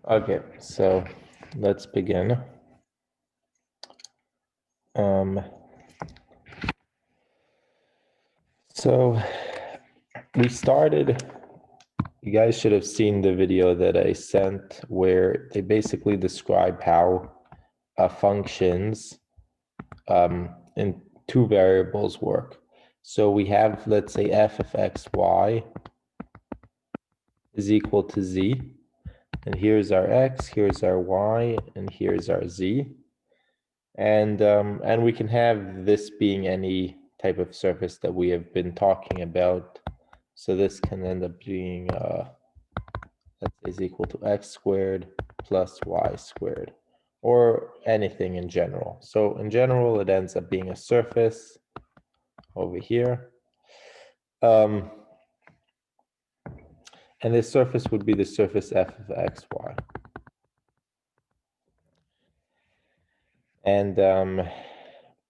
Okay, so let's begin. So we started, you guys should have seen the video that I sent where they basically describe how functions in two variables work. So we have, let's say, f of x, y is equal to z. And here's our x, here's our y, and here's our z. And we can have this being any type of surface that we have been talking about. So this can end up being, let's say, is equal to x squared plus y squared, or anything in general. So in general, it ends up being a surface over here. And this surface would be the surface f of x, y. And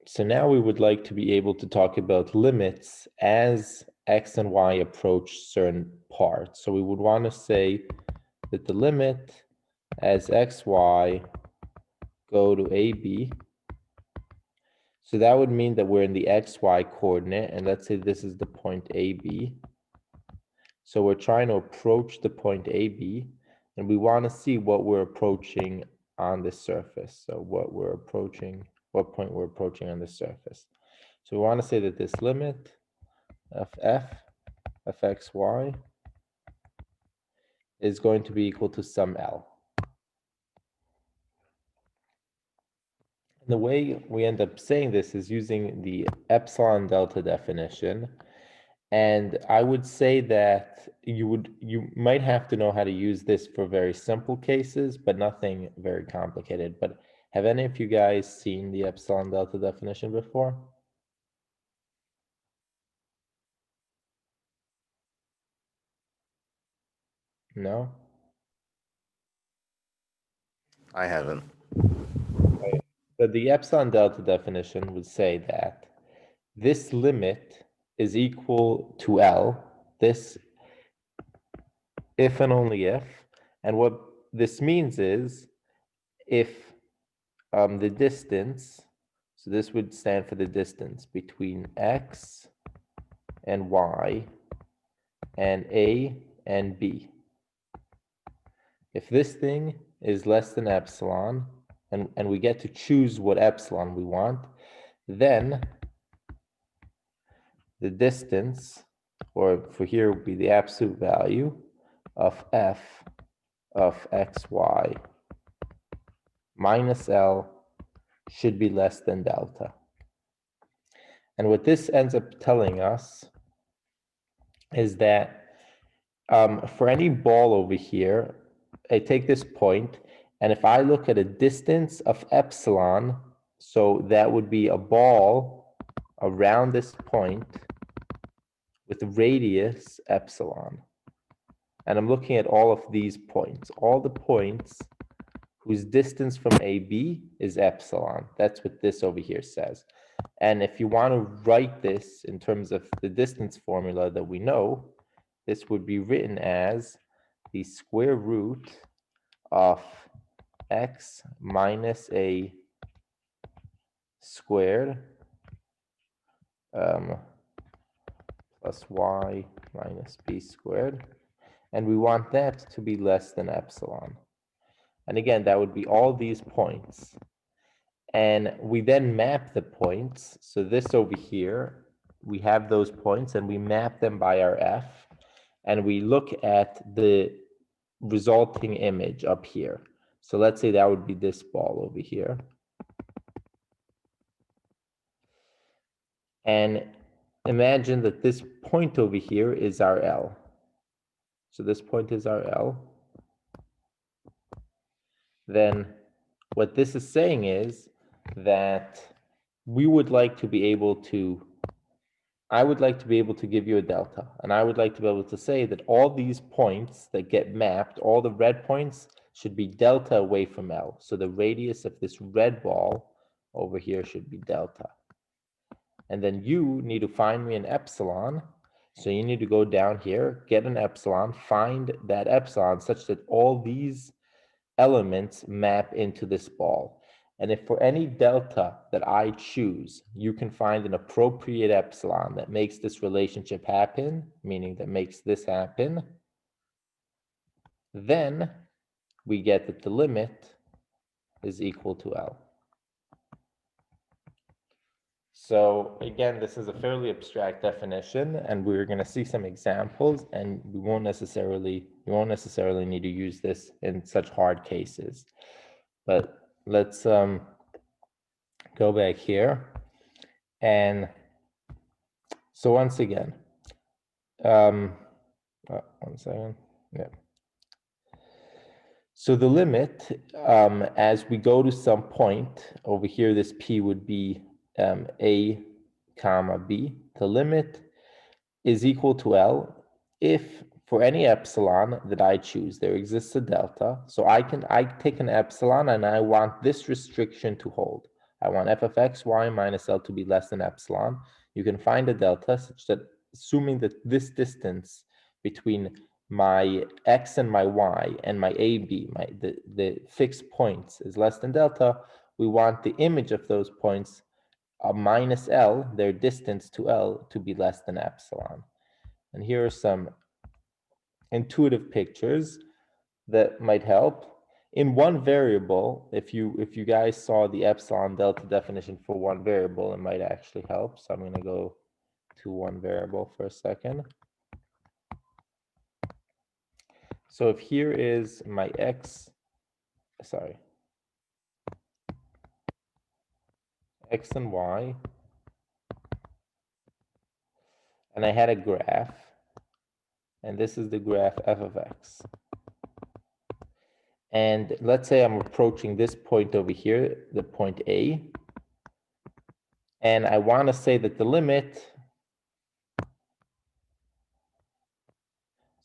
so now we would like to be able to talk about limits as x and y approach certain parts. So we would want to say that the limit as x, y go to AB. So that would mean that we're in the xy coordinate, and let's say this is the point AB. So we're trying to approach the point AB, and we want to see what we're approaching on the surface. So what point we're approaching on the surface. So we want to say that this limit of f of xy is going to be equal to some L. And the way we end up saying this is using the epsilon delta definition. And I would say that you might have to know how to use this for very simple cases, but nothing very complicated. But have any of you guys seen the epsilon delta definition before? No? I haven't. Right. But the epsilon delta definition would say that this limit is equal to L, this if and only if. And what this means is if the distance, so this would stand for the distance between x and y and a and b. If this thing is less than epsilon, and we get to choose what epsilon we want, then the distance, or for here would be the absolute value of f of xy minus L should be less than delta. And what this ends up telling us is that for any ball over here, I take this point, and if I look at a distance of epsilon, so that would be a ball around this point with radius epsilon. And I'm looking at all of these points, all the points whose distance from AB is epsilon. That's what this over here says. And if you want to write this in terms of the distance formula that we know, this would be written as the square root of x minus a squared plus y minus b squared. And we want that to be less than epsilon. And again, that would be all these points. And we then map the points. So this over here, we have those points and we map them by our f. And we look at the resulting image up here. So let's say that would be this ball over here. And imagine that this point over here is our L. So this point is our L. Then what this is saying is that we would like to be able to, I would like to be able to give you a delta, and I would like to be able to say that all these points that get mapped, all the red points should be delta away from L. So the radius of this red ball over here should be delta. And then you need to find me an epsilon. So you need to go down here, get an epsilon, find that epsilon such that all these elements map into this ball. And if for any delta that I choose, you can find an appropriate epsilon that makes this relationship happen, meaning that makes this happen, then we get that the limit is equal to L. So again, this is a fairly abstract definition, and we're going to see some examples, and you won't necessarily need to use this in such hard cases. But let's go back here. And so once again, 1 second. Yeah. So the limit, as we go to some point over here, this P would be A comma B. The limit is equal to L if for any epsilon that I choose, there exists a delta. So I take an epsilon and I want this restriction to hold. I want f of x, y minus L to be less than epsilon. You can find a delta such that, assuming that this distance between my x and my y and my a, b, the fixed points is less than delta, we want the image of those points minus L, their distance to L, to be less than epsilon. And here are some intuitive pictures that might help. In one variable, if you guys saw the epsilon delta definition for one variable, it might actually help. So I'm going to go to one variable for a second. So if here is my x and y, and I had a graph, and this is the graph f of x. And let's say I'm approaching this point over here, the point A, and I want to say that the limit,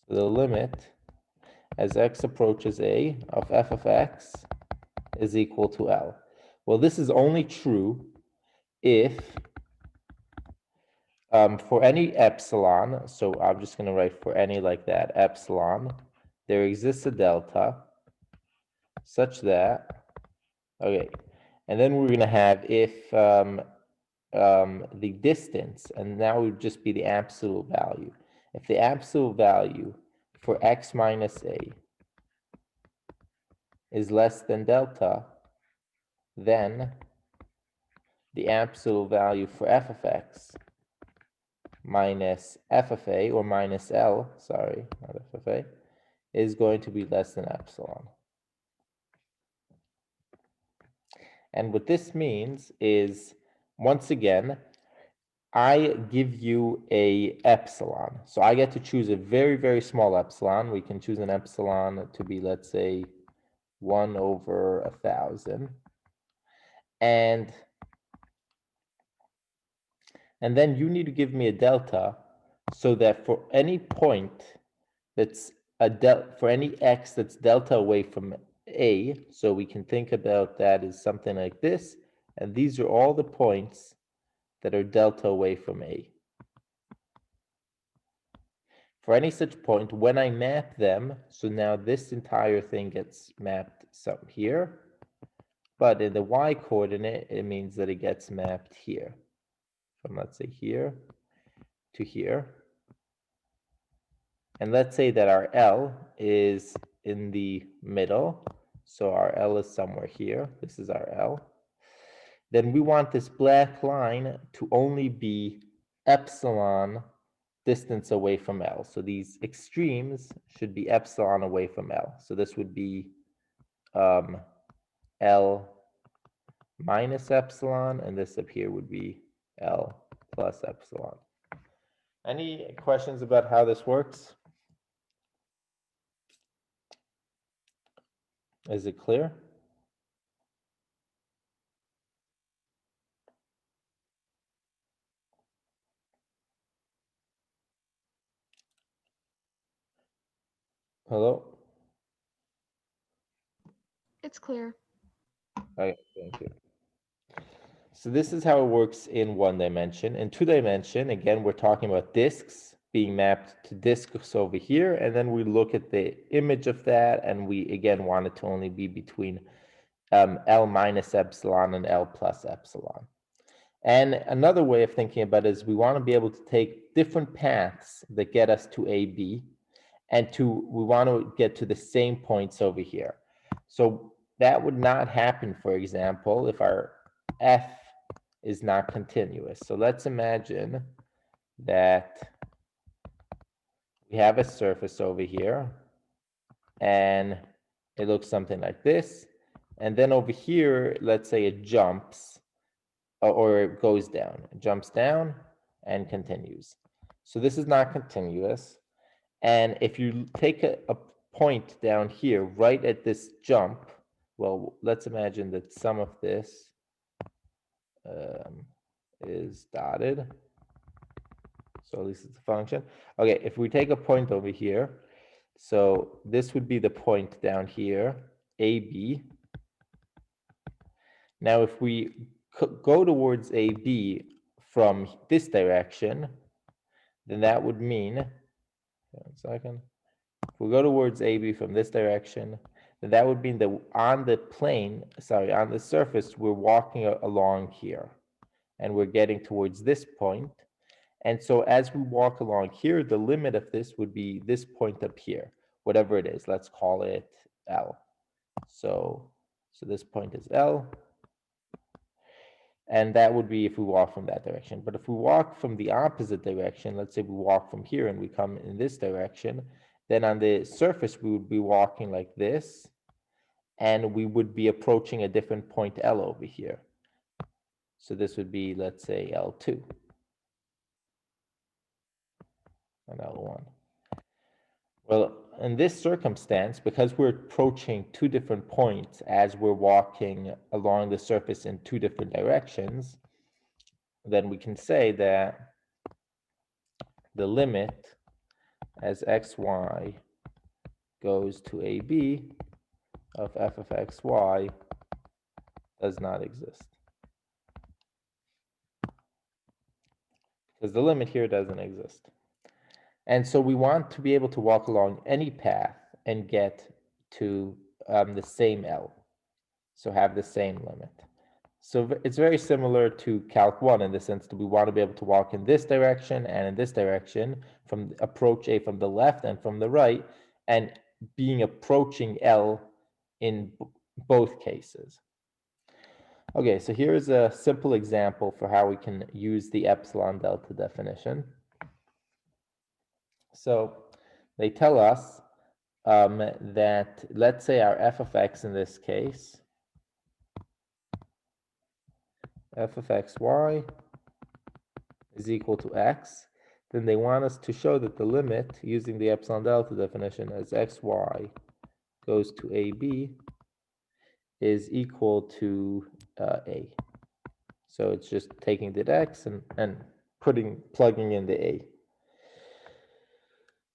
so the limit as x approaches A of f of x is equal to L. Well, this is only true if for any epsilon, so I'm just going to write for any like that, epsilon, there exists a delta such that, okay, and then we're going to have if the distance, and now would just be the absolute value. If the absolute value for x minus A is less than delta, then the absolute value for f of x minus f of A, or minus L, sorry, not f of A, is going to be less than epsilon. And what this means is, once again, I give you a epsilon. So I get to choose a very, very small epsilon. We can choose an epsilon to be, let's say, 1/1000. And then you need to give me a delta so that for any point that's for any x that's delta away from A, so we can think about that as something like this, and these are all the points that are delta away from A. For any such point, when I map them, so now this entire thing gets mapped some here, but in the y coordinate, it means that it gets mapped here, from let's say here to here. And let's say that our L is in the middle, so our L is somewhere here, this is our L. Then we want this black line to only be epsilon distance away from L. So these extremes should be epsilon away from L. So this would be L minus epsilon, and this up here would be L plus epsilon. Any questions about how this works? Is it clear? Hello? It's clear. Okay, thank you. So this is how it works in 1 dimension. In 2 dimension, again, we're talking about disks. being mapped to disks over here, and then we look at the image of that, and we again want it to only be between L minus epsilon and L plus epsilon. And another way of thinking about it is we want to be able to take different paths that get us to AB, and we want to get to the same points over here. So that would not happen, for example, if our F is not continuous. So let's imagine that we have a surface over here, and it looks something like this. And then over here, let's say it jumps, or it goes down. It jumps down and continues. So this is not continuous. And if you take a point down here, right at this jump, well, let's imagine that some of this is dotted. So this is the function. Okay, if we take a point over here, so this would be the point down here, AB. Now, if we go towards AB from this direction, then that would mean, 1 second, if we go towards AB from this direction, then that would mean that on the plane, sorry, on the surface, we're walking along here, and we're getting towards this point. And so as we walk along here, the limit of this would be this point up here, whatever it is. Let's call it L. So this point is L. And that would be if we walk from that direction. But if we walk from the opposite direction, let's say we walk from here and we come in this direction, then on the surface, we would be walking like this, and we would be approaching a different point L over here. So this would be, let's say, L2 and L1. Well, in this circumstance, because we're approaching two different points as we're walking along the surface in two different directions, then we can say that the limit as xy goes to AB of f of xy does not exist. Because the limit here doesn't exist. And so we want to be able to walk along any path and get to the same L. So have the same limit. So it's very similar to Calc 1 in the sense that we want to be able to walk in this direction and in this direction, from approach A from the left and from the right, and being approaching L in both cases. Okay, so here's a simple example for how we can use the epsilon delta definition. So they tell us that, let's say our f of x in this case, f of xy is equal to x, then they want us to show that the limit using the epsilon delta definition as xy goes to AB is equal to A. So it's just taking the x and plugging in the A.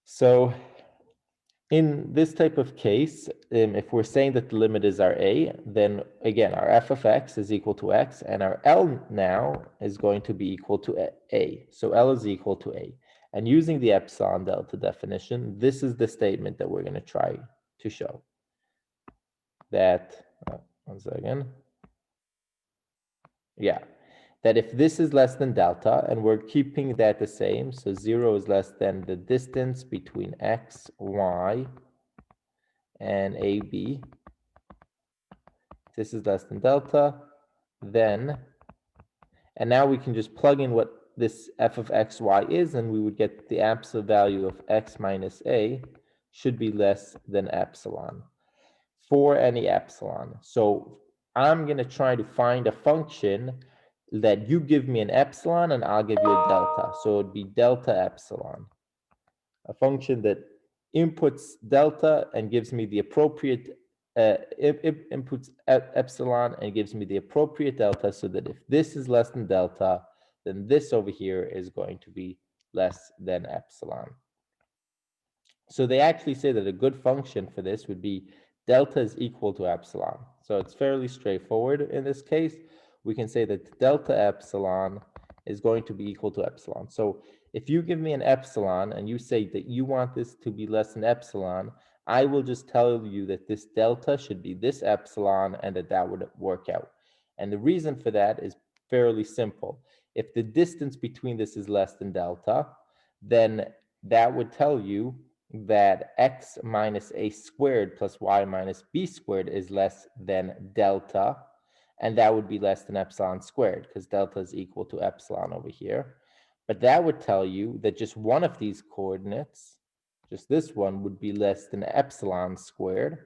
So in this type of case, if we're saying that the limit is our A, then again, our f of x is equal to x, and our L now is going to be equal to A. So L is equal to A. And using the epsilon delta definition, this is the statement that we're going to try to show. That, 1 second. Yeah, that if this is less than delta, and we're keeping that the same, so 0 is less than the distance between x, y, and AB, this is less than delta, then, and now we can just plug in what this f of xy is, and we would get the absolute value of x minus A should be less than epsilon for any epsilon. So I'm going to try to find a function that you give me an epsilon and I'll give you a delta. So it would be delta epsilon, a function that inputs delta and gives me the appropriate inputs epsilon and gives me the appropriate delta, so that if this is less than delta, then this over here is going to be less than epsilon. So they actually say that a good function for this would be delta is equal to epsilon. So it's fairly straightforward in this case. We can say that delta epsilon is going to be equal to epsilon. So If you give me an epsilon and you say that you want this to be less than epsilon, I will just tell you that this delta should be this epsilon and that would work out. And the reason for that is fairly simple. If the distance between this is less than delta, then that would tell you that x minus a squared plus y minus b squared is less than delta, and that would be less than epsilon squared because delta is equal to epsilon over here. But that would tell you that just one of these coordinates, just this one, would be less than epsilon squared,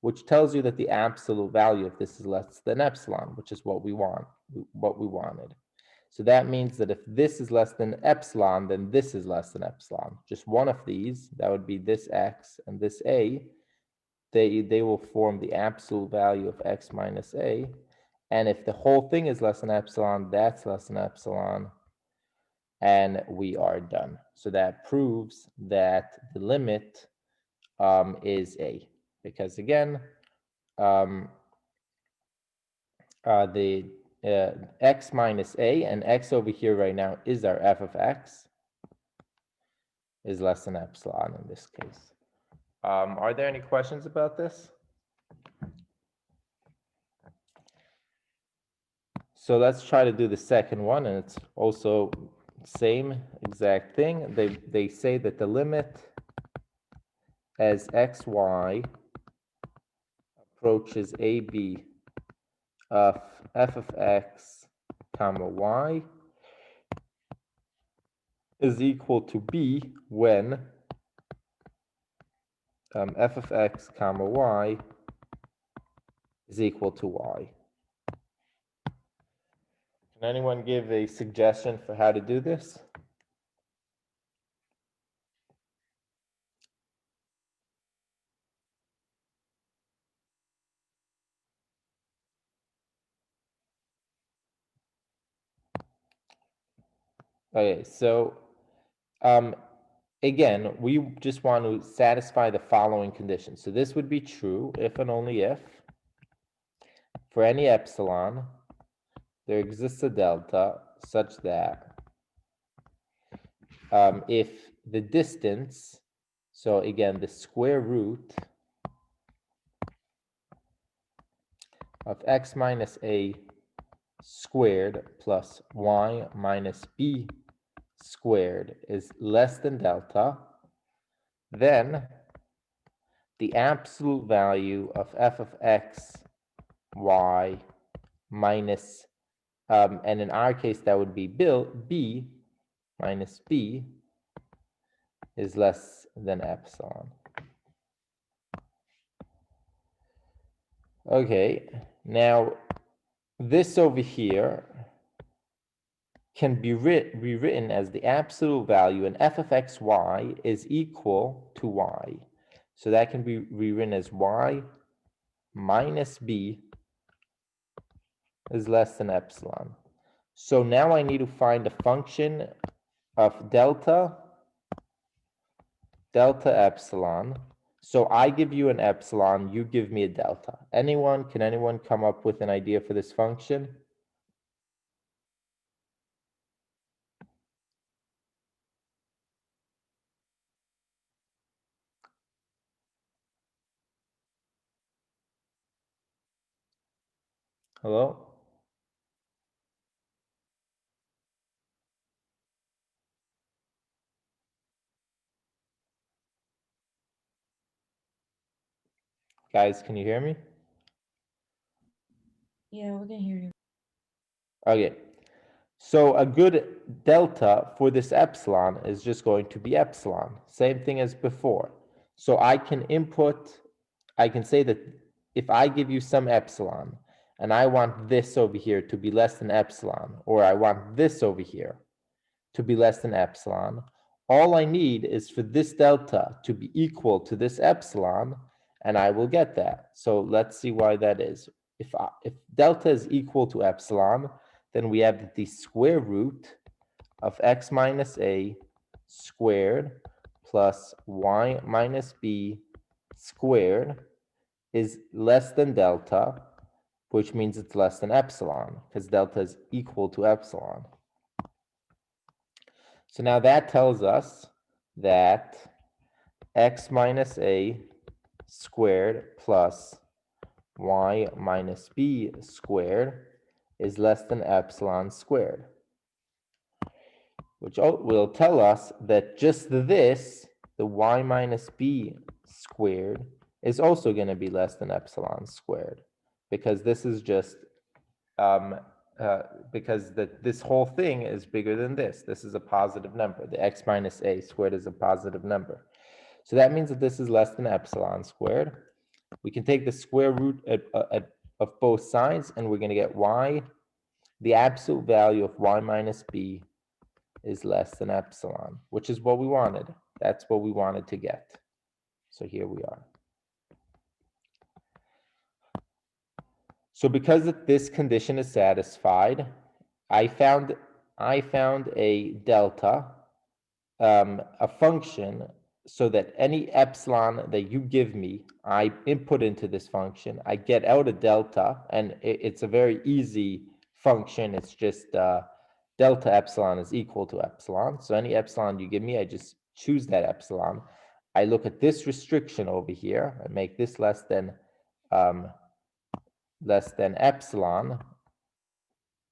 which tells you that the absolute value of this is less than epsilon, which is what we wanted. So that means that if this is less than epsilon, then this is less than epsilon. Just one of these, that would be this x and this a, they will form the absolute value of x minus a. And if the whole thing is less than epsilon, that's less than epsilon, and we are done. So that proves that the limit is a, because again, the x minus a, and x over here right now is our f of x, is less than epsilon in this case. Are there any questions about this? So let's try to do the second one, and it's also same exact thing. They say that the limit as xy approaches ab of f of x comma y is equal to b when f of x comma y is equal to y. Can anyone give a suggestion for how to do this? Okay, so again, we just want to satisfy the following conditions. So this would be true if and only if for any epsilon there exists a delta such that if the distance, so again, the square root of x minus a squared plus y minus b squared is less than delta, then the absolute value of f of x y minus, and in our case that would be b minus b, is less than epsilon. Okay, now this over here can be rewritten as the absolute value, and f of x y is equal to y. So that can be rewritten as y minus b is less than epsilon. So now I need to find a function of delta epsilon. So I give you an epsilon, you give me a delta. Can anyone come up with an idea for this function? Hello? Guys, can you hear me? Yeah, we can hear you. Okay. So a good delta for this epsilon is just going to be epsilon. Same thing as before. So I can say that if I give you some epsilon and I want this over here to be less than epsilon, or I want this over here to be less than epsilon, all I need is for this delta to be equal to this epsilon, and I will get that. So let's see why that is. If delta is equal to epsilon, then we have the square root of x minus a squared plus y minus b squared is less than delta, which means it's less than epsilon, because delta is equal to epsilon. So now that tells us that x minus a squared plus y minus b squared is less than epsilon squared, which will tell us that just this, the y minus b squared, is also going to be less than epsilon squared, because this is just because this whole thing is bigger than this. This is a positive number. The x minus a squared is a positive number. So that means that this is less than epsilon squared. We can take the square root of both sides, and we're going to get y. The absolute value of y minus b is less than epsilon, which is what we wanted. That's what we wanted to get. So here we are. So because this condition is satisfied, I found a delta, a function, so that any epsilon that you give me, I input into this function, I get out a delta, and it's a very easy function. It's just delta epsilon is equal to epsilon. So any epsilon you give me, I just choose that epsilon. I look at this restriction over here and make this less than epsilon,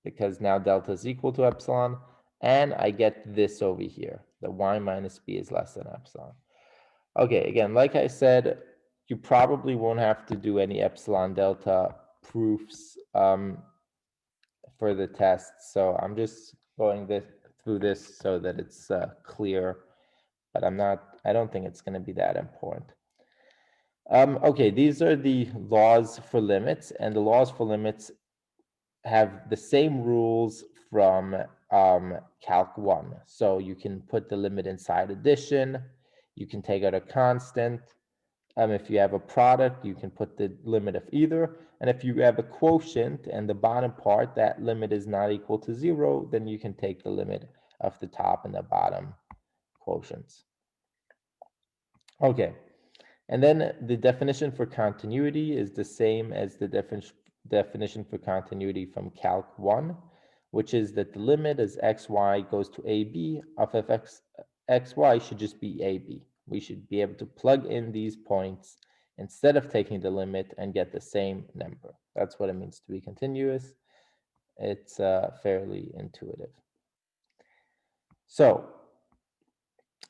because now delta is equal to epsilon, and I get this over here, the y minus b is less than epsilon. Okay, again, like I said, you probably won't have to do any epsilon delta proofs for the test, so I'm just going through this so that it's clear, but I don't think it's going to be that important. Okay, these are the laws for limits, and the laws for limits have the same rules from Calc 1. So you can put the limit inside addition, you can take out a constant. If you have a product, you can put the limit of either. And if you have a quotient and the bottom part, that limit is not equal to 0, then you can take the limit of the top and the bottom quotients. Okay, and then the definition for continuity is the same as the definition for continuity from Calc 1, which is that the limit as xy goes to ab of xy should just be ab. We should be able to plug in these points instead of taking the limit and get the same number. That's what it means to be continuous. It's fairly intuitive. So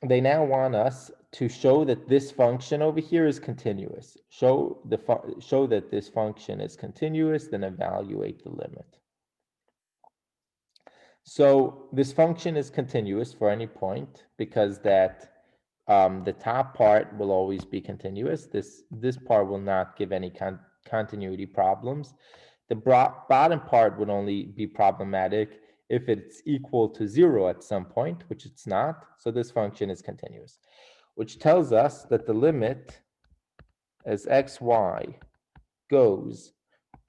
they now want us to show that this function over here is continuous. Show that this function is continuous, then evaluate the limit. So this function is continuous for any point, because that the top part will always be continuous. This part will not give any continuity problems. The bottom part would only be problematic if it's equal to 0 at some point, which it's not. So this function is continuous, which tells us that the limit as xy goes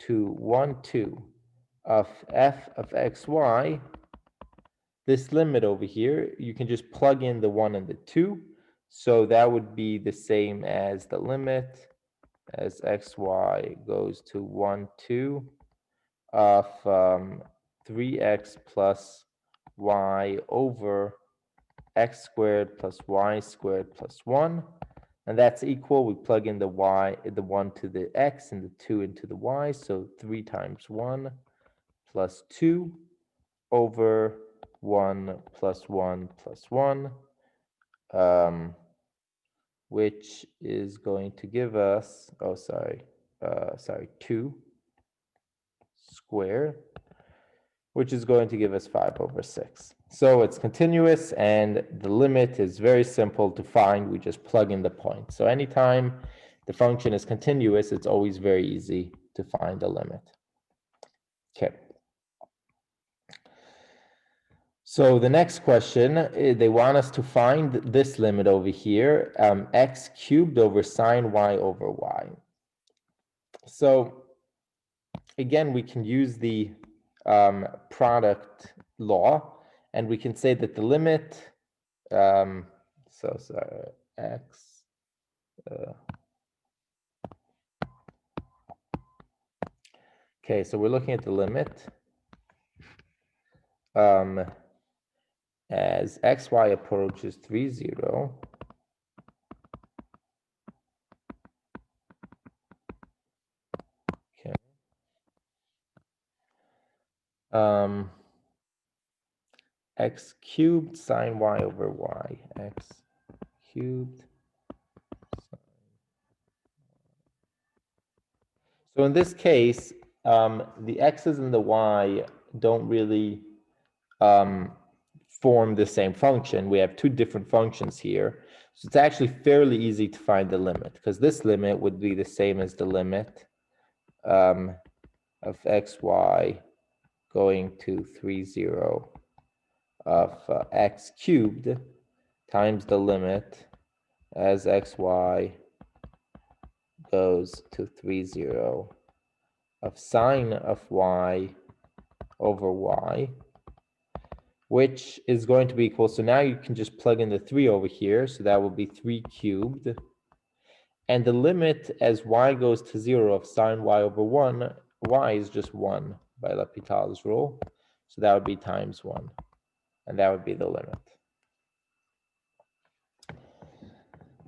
to 1, 2 of f of xy, this limit over here, you can just plug in the 1 and the 2. So that would be the same as the limit as xy goes to 1, 2 of 3x plus y over x squared plus y squared plus 1. And that's equal. We plug in the 1 to the x and the 2 into the y. So 3 times 1 plus 2 over 1 plus 1 plus 1, which is going to give us, 2 squared, which is going to give us 5 over 6. So it's continuous, and the limit is very simple to find. We just plug in the point. So anytime the function is continuous, it's always very easy to find the limit. Okay. So the next question, they want us to find this limit over here, x cubed over sine y over y. So again, we can use the product law, and we can say that the limit, x, okay, so we're looking at the limit. as xy approaches 3, 0. Okay. X cubed sine y over y. X cubed. So in this case, the x's and the y don't really form the same function. We have two different functions here. So it's actually fairly easy to find the limit, because this limit would be the same as the limit of xy going to 3, 0 of x cubed times the limit as xy goes to 3, 0 of sine of y over y, which is going to be equal. So now you can just plug in the 3 over here. So that will be 3 cubed. And the limit as y goes to 0 of sine y over 1, y is just 1 by L'Hopital's rule. So that would be times 1. And that would be the limit.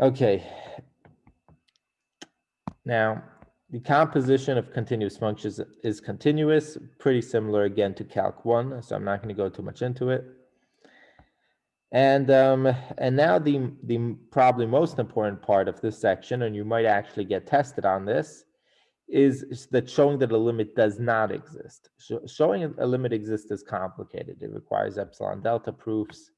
Okay. Now, the composition of continuous functions is continuous, pretty similar again to Calc 1, so I'm not going to go too much into it. And now the probably most important part of this section, and you might actually get tested on this, is that showing that a limit does not exist. Showing a limit exists is complicated. It requires epsilon delta proofs,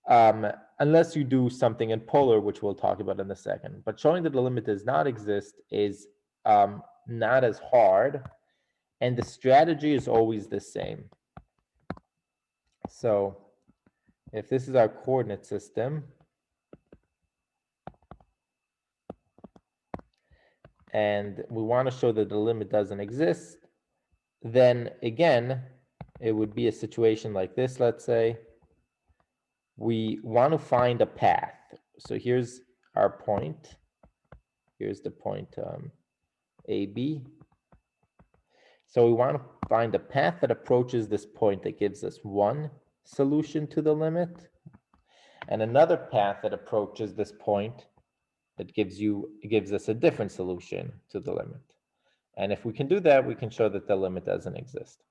unless you do something in polar, which we'll talk about in a second. But showing that the limit does not exist is not as hard, and the strategy is always the same. So if this is our coordinate system, and we want to show that the limit doesn't exist, then again, it would be a situation like this. Let's say we want to find a path. So here's our point. Here's the point AB. So we want to find a path that approaches this point that gives us one solution to the limit, and another path that approaches this point that gives us a different solution to the limit. And if we can do that, we can show that the limit doesn't exist.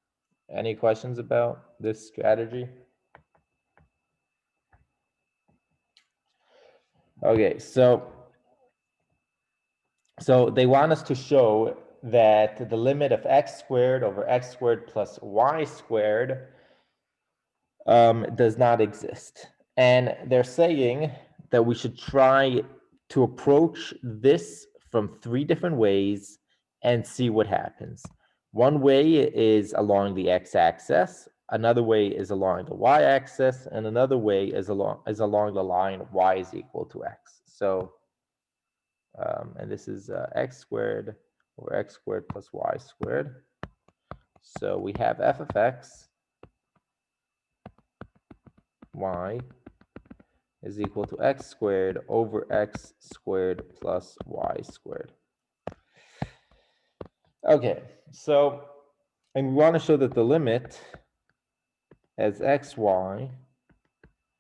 Any questions about this strategy? Okay, so they want us to show that the limit of x squared over x squared plus y squared does not exist. And they're saying that we should try to approach this from 3 different ways and see what happens. One way is along the x-axis, another way is along the y-axis, and another way is along the line y is equal to x. So, and this is x squared over x squared plus y squared. So we have f of x, y is equal to x squared over x squared plus y squared. Okay, so, and we want to show that the limit as xy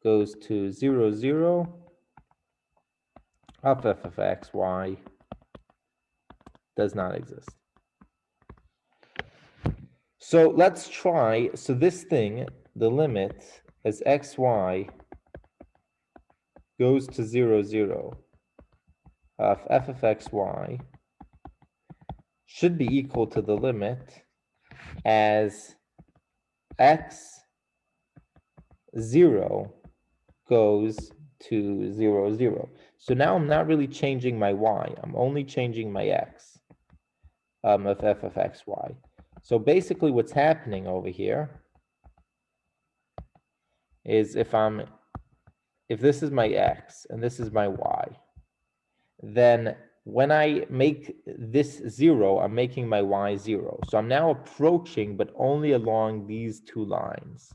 goes to 0, 0 of f of xy does not exist. So let's try, so this thing, the limit as xy goes to 0, 0 of f of xy should be equal to the limit as x 0 goes to 0, 0. So now I'm not really changing my y, I'm only changing my x of f of xy. So basically what's happening over here is if this is my x and this is my y, then when I make this 0, I'm making my y 0. So I'm now approaching, but only along these 2 lines.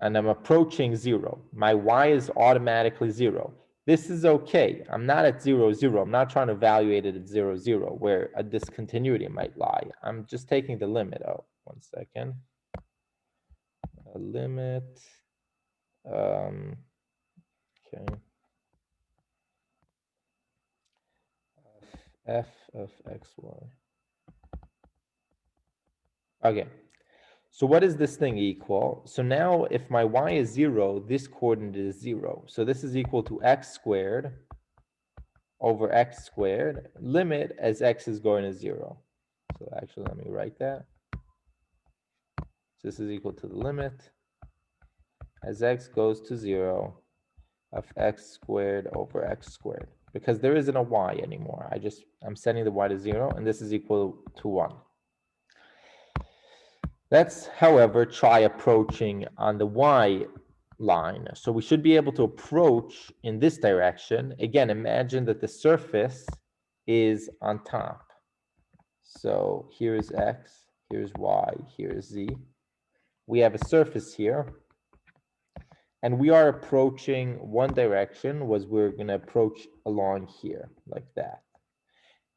And I'm approaching 0. My y is automatically 0. This is okay. I'm not at 0, 0. I'm not trying to evaluate it at 0, 0, where a discontinuity might lie. I'm just taking the limit out. 1 second. a limit, okay, f of xy. Okay, so what is this thing equal? So now if my y is 0, this coordinate is 0. So this is equal to x squared over x squared, limit as x is going to 0. So actually, let me write that. So this is equal to the limit as x goes to 0 of x squared over x squared. Because there isn't a y anymore. I'm setting the y to 0, and this is equal to 1. Let's, however, try approaching on the y line. So we should be able to approach in this direction. Again, imagine that the surface is on top. So here is x, here's y, here's z. We have a surface here. And we are approaching one direction, was we're going to approach along here, like that.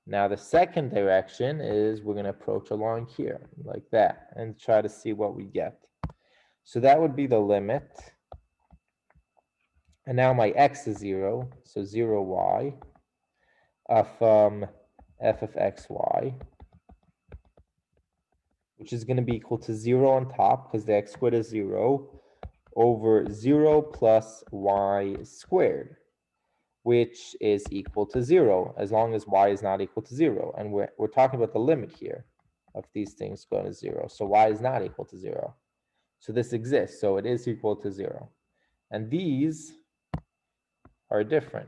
Now the second direction is we're going to approach along here, like that, and try to see what we get. So that would be the limit. And now my x is 0, so 0y of f of xy, which is going to be equal to 0 on top, because the x squared is 0, over 0 plus y squared, which is equal to 0, as long as y is not equal to 0. And we're talking about the limit here of these things going to 0. So y is not equal to 0. So this exists, so it is equal to 0. And these are different.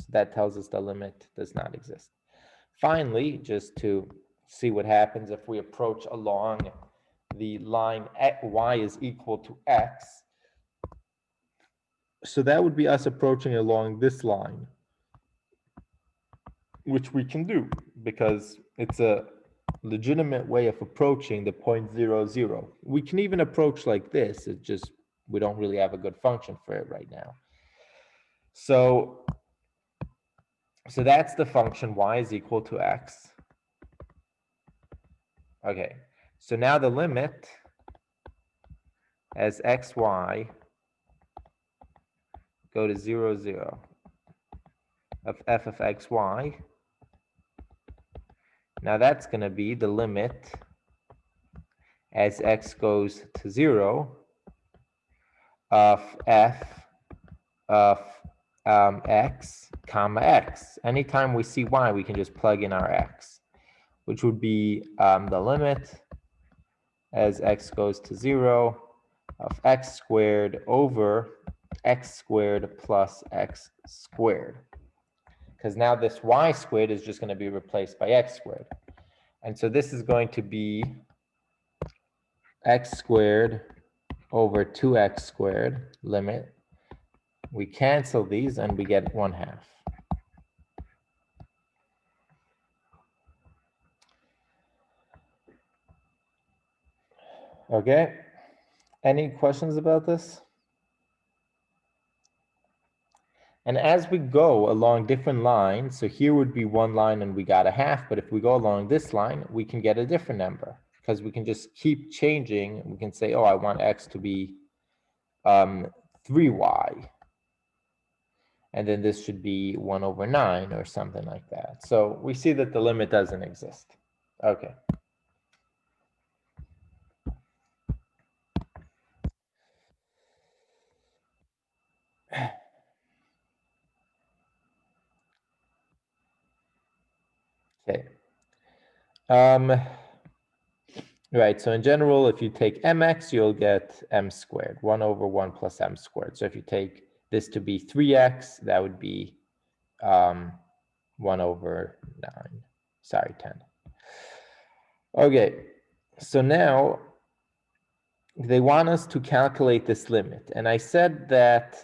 So that tells us the limit does not exist. Finally, just to see what happens if we approach along the line y is equal to x. So that would be us approaching along this line, which we can do because it's a legitimate way of approaching the point 0, 0. We can even approach like this. It's just we don't really have a good function for it right now. So that's the function y is equal to x. Okay, so now the limit as xy go to 0, 0 of f of xy. Now that's going to be the limit as x goes to 0 of f of x comma x. Anytime we see y, we can just plug in our x, which would be the limit as x goes to 0 of x squared over x squared plus x squared. Because now this y squared is just going to be replaced by x squared. And so this is going to be x squared over 2x squared limit. We cancel these and we get 1/2. Okay, any questions about this? And as we go along different lines, so here would be one line and we got 1/2, but if we go along this line, we can get a different number because we can just keep changing. We can say, oh, I want x to be 3y. And then this should be 1/9 or something like that. So we see that the limit doesn't exist. Okay. Okay. Right, so in general, if you take mx, you'll get m squared, 1/1 plus m squared. So if you take this to be 3x, that would be 1/9, sorry, 10. Okay, so now they want us to calculate this limit. And I said that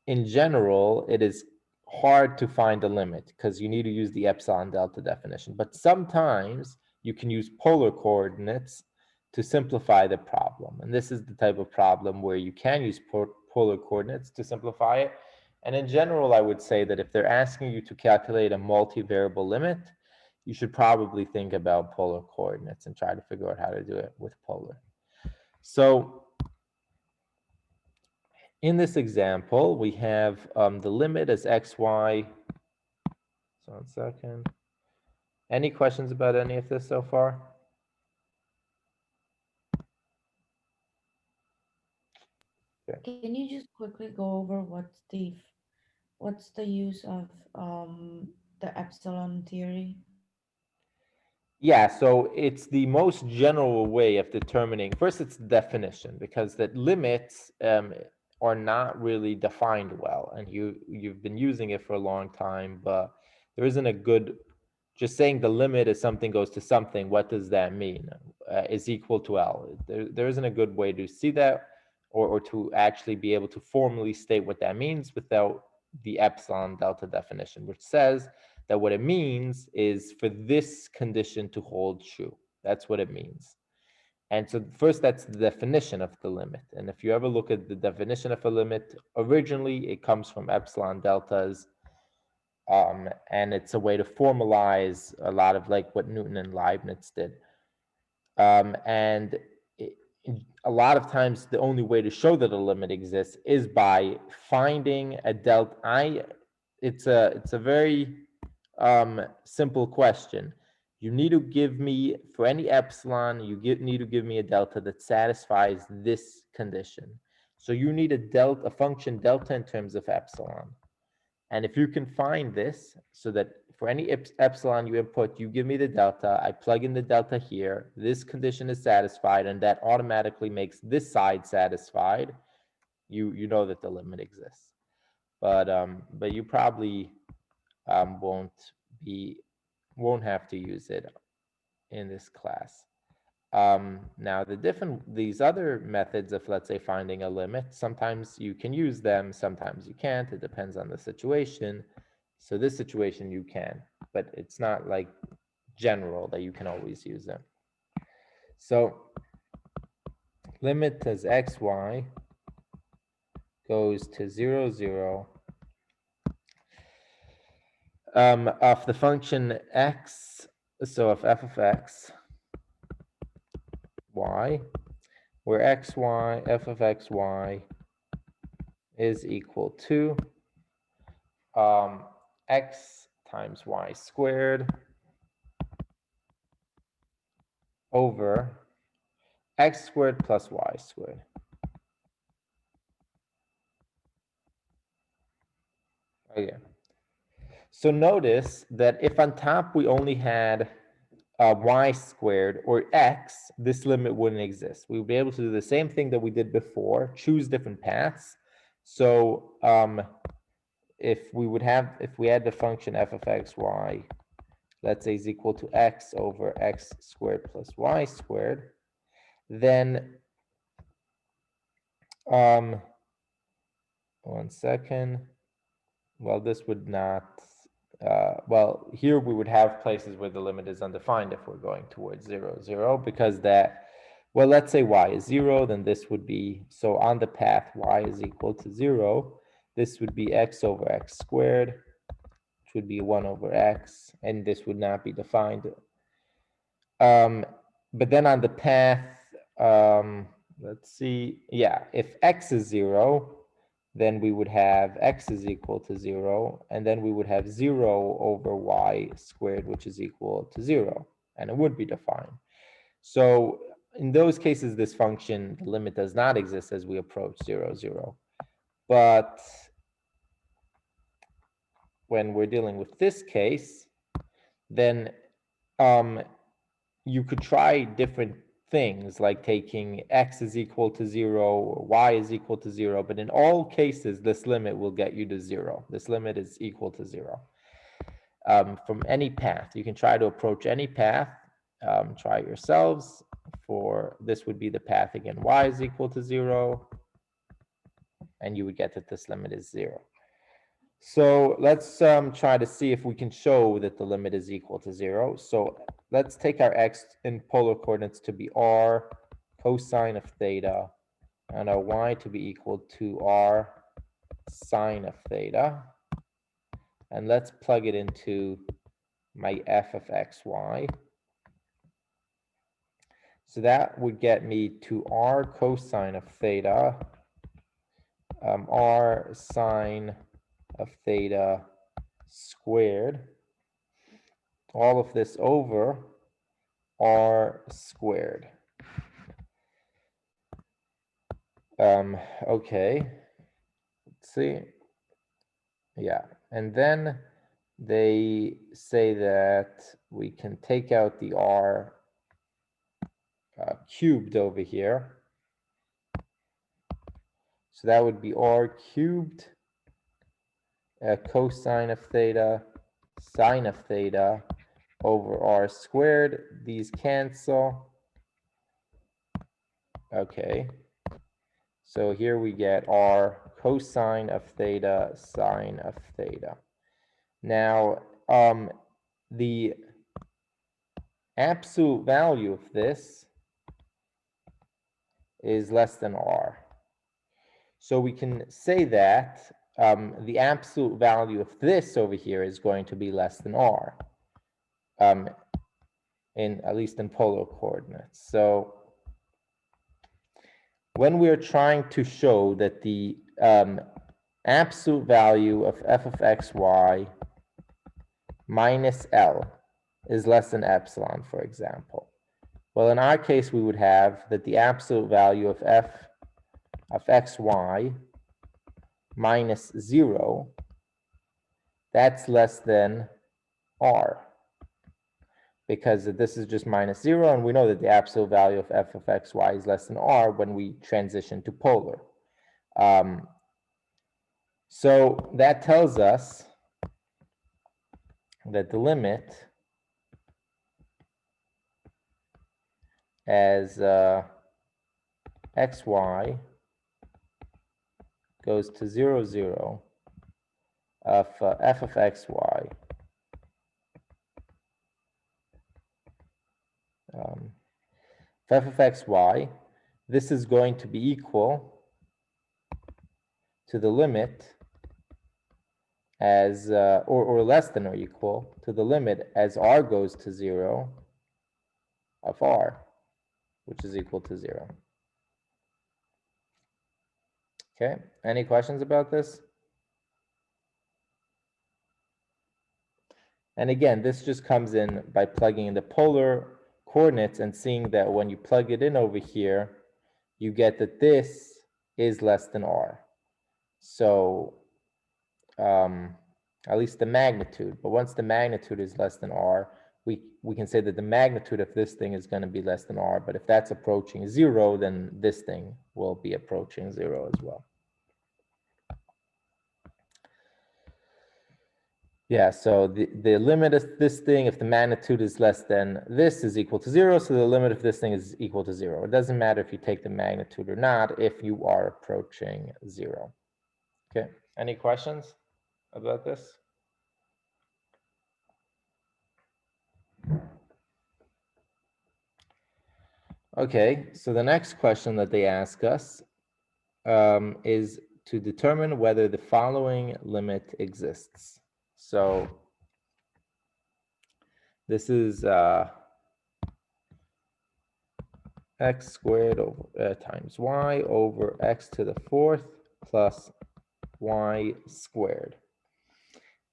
in general, it is hard to find a limit because you need to use the epsilon delta definition. But sometimes you can use polar coordinates to simplify the problem. And this is the type of problem where you can use polar coordinates to simplify it. And in general, I would say that if they're asking you to calculate a multivariable limit, you should probably think about polar coordinates and try to figure out how to do it with polar. So in this example, we have the limit as xy. So 1 second. Any questions about any of this so far? Can you just quickly go over what's the use of the epsilon theory? Yeah, so it's the most general way of determining. First, it's definition, because that limits are not really defined well, and you've been using it for a long time, but there isn't a good. Just saying the limit is something goes to something. What does that mean? Is equal to L. There isn't a good way to see that, or to actually be able to formally state what that means without the epsilon delta definition, which says that what it means is for this condition to hold true. That's what it means. And so first, that's the definition of the limit. And if you ever look at the definition of a limit, originally it comes from epsilon deltas, and it's a way to formalize a lot of like what Newton and Leibniz did. And it, a lot of times, the only way to show that a limit exists is by finding a delta. It's a very simple question. You need to give me, for any epsilon, need to give me a delta that satisfies this condition. So you need a function delta in terms of epsilon. And if you can find this, so that for any epsilon you input, you give me the delta, I plug in the delta here, this condition is satisfied, and that automatically makes this side satisfied, you know that the limit exists. But you probably won't have to use it in this class. Now, these other methods of, let's say, finding a limit, sometimes you can use them, sometimes you can't. It depends on the situation. So this situation you can, but it's not like general that you can always use them. So limit as xy goes to 0, 0 of the function x, so of f of x, y, where xy, f of xy is equal to x times y squared over x squared plus y squared. Okay. So notice that if on top we only had y squared or x, this limit wouldn't exist. We would be able to do the same thing that we did before, choose different paths. So if we had the function f of x, y, let's say is equal to x over x squared plus y squared, then 1 second. Well, this would not, well, here we would have places where the limit is undefined if we're going towards 0, 0, because that, well, let's say y is 0, then this would be, so on the path y is equal to 0, this would be x over x squared, which would be 1 over x, and this would not be defined. But then on the path, let's see, yeah, if x is 0, then we would have x is equal to 0, and then we would have 0 over y squared, which is equal to 0, and it would be defined. So in those cases, this function, the limit does not exist as we approach 0, 0. But when we're dealing with this case, then you could try different things, like taking x is equal to 0 or y is equal to 0, but in all cases, this limit will get you to 0. This limit is equal to 0. From any path, you can try to approach any path. Try yourselves. For this would be the path again, y is equal to 0, and you would get that this limit is 0. So let's try to see if we can show that the limit is equal to 0. So let's take our x in polar coordinates to be r cosine of theta, and our y to be equal to r sine of theta. And let's plug it into my f of xy. So that would get me to r cosine of theta r sine of theta squared, all of this over r squared. Okay, let's see. Yeah, and then they say that we can take out the r cubed over here. So that would be r cubed cosine of theta sine of theta over r squared. These cancel. Okay. So here we get r cosine of theta sine of theta. Now, the absolute value of this is less than r. So we can say that the absolute value of this over here is going to be less than r, in at least in polar coordinates. So when we're trying to show that the absolute value of f of xy minus L is less than epsilon, for example. Well, in our case, we would have that the absolute value of f of xy minus 0, that's less than r, because this is just minus 0, and we know that the absolute value of f of xy is less than r when we transition to polar. So that tells us that the limit as xy goes to 0, 0 of f of xy f of xy, this is going to be equal to the limit as or less than or equal to the limit as r goes to 0 of r, which is equal to 0. Okay, any questions about this? And again, this just comes in by plugging in the polar coordinates and seeing that when you plug it in over here, you get that this is less than r. So at least the magnitude, but once the magnitude is less than r, we can say that the magnitude of this thing is going to be less than r, but if that's approaching 0, then this thing will be approaching 0 as well. Yeah, so the limit of this thing, if the magnitude is less than this, is equal to 0, so the limit of this thing is equal to 0. It doesn't matter if you take the magnitude or not if you are approaching 0. Okay, any questions about this? Okay, so the next question that they ask us is to determine whether the following limit exists. So this is x squared over, times y over x to the 4th plus y squared.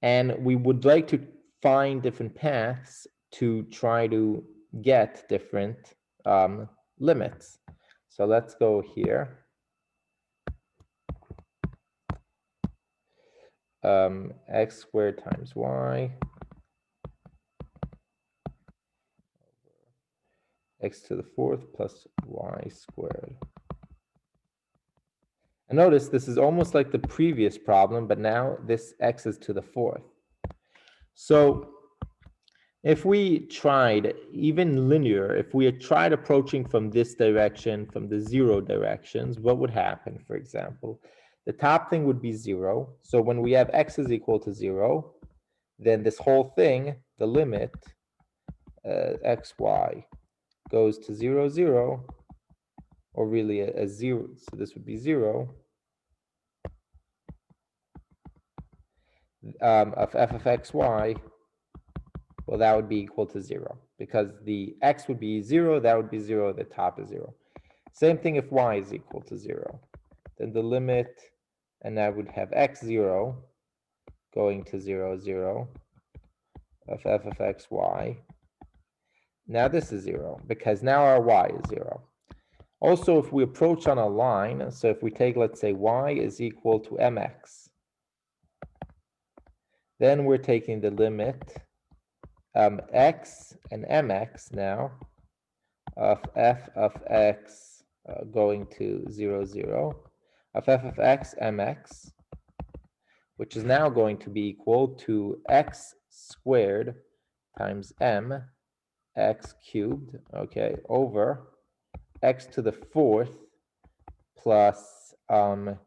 And we would like to find different paths to try to get different limits. So let's go here. X squared times y x to the 4th plus y squared. And notice this is almost like the previous problem, but now this x is to the 4th. So if we tried, even linear, if we had tried approaching from this direction, from the 0 directions, what would happen, for example? The top thing would be 0. So when we have x is equal to 0, then this whole thing, the limit, xy, goes to 0, 0, or really a 0. So this would be 0 of f of xy. Well, that would be equal to 0 because the x would be 0, that would be 0, the top is 0. Same thing if y is equal to 0. Then the limit and I would have x0 going to 0, 0 of f of x, y. Now this is 0, because now our y is 0. Also, if we approach on a line, so if we take, let's say, y is equal to mx, then we're taking the limit x and mx now of f of x going to 0, 0 of f of x mx, which is now going to be equal to x squared times m x cubed, okay, over x to the fourth plus m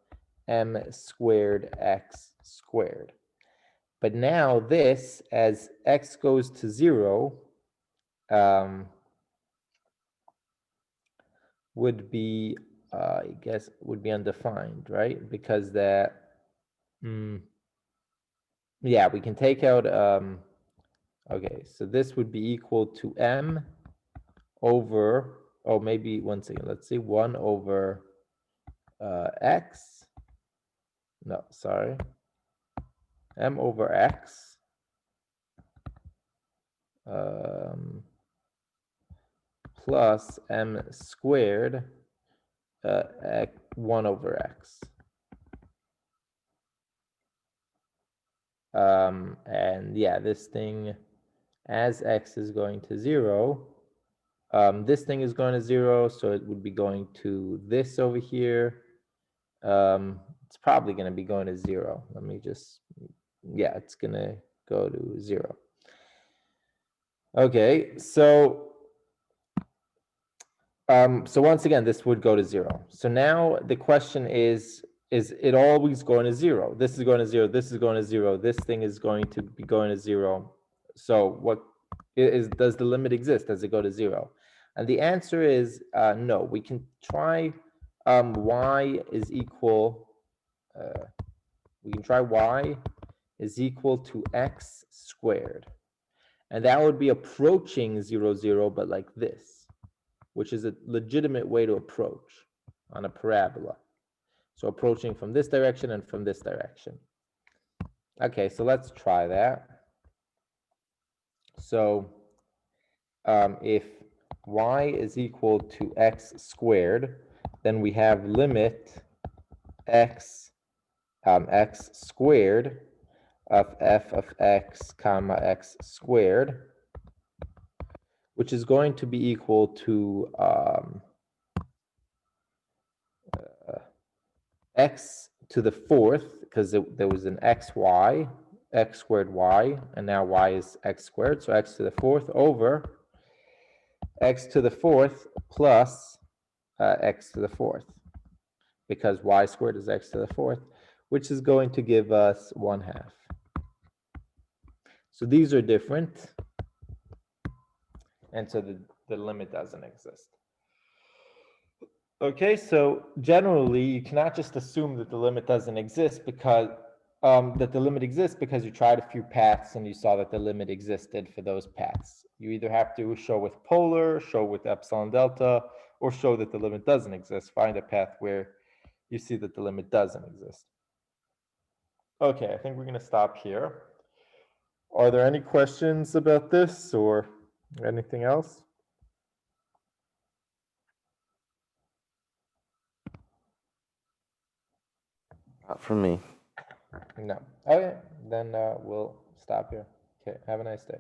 squared x squared. But now this, as x goes to 0, would be, I guess, would be undefined, right? Because that, yeah, we can take out, okay, so this would be equal to m over, oh, maybe one second, let's see, 1 over x, no, sorry, m over x plus m squared 1 over x. And yeah, this thing, as x is going to 0, this thing is going to 0, so it would be going to this over here. It's probably going to be going to 0. Let me just, yeah, it's going to go to 0. Okay, so once again, this would go to 0. So now the question is it always going to 0? This is going to 0, this is going to 0, this thing is going to be going to 0. So what does the limit exist? Does it go to 0? And the answer is no. We can try y is equal, we can try y is equal to x squared. And that would be approaching 0, 0, but like this, which is a legitimate way to approach on a parabola. So approaching from this direction and from this direction. Okay, so let's try that. So if y is equal to x squared, then we have limit x x squared of f of x comma x squared, which is going to be equal to x to the fourth, because there was an xy, x squared y, and now y is x squared, so x to the fourth over x to the fourth plus x to the fourth, because y squared is x to the fourth, which is going to give us 1/2. So these are different, and so the limit doesn't exist. Okay, so generally you cannot just assume that the limit doesn't exist because you tried a few paths and you saw that the limit existed for those paths. You either have to show with polar, show with epsilon delta, or show that the limit doesn't exist. Find a path where you see that the limit doesn't exist. Okay, I think we're going to stop here. Are there any questions about this or anything else? Not for me. No. Okay, then we'll stop here. Okay, have a nice day.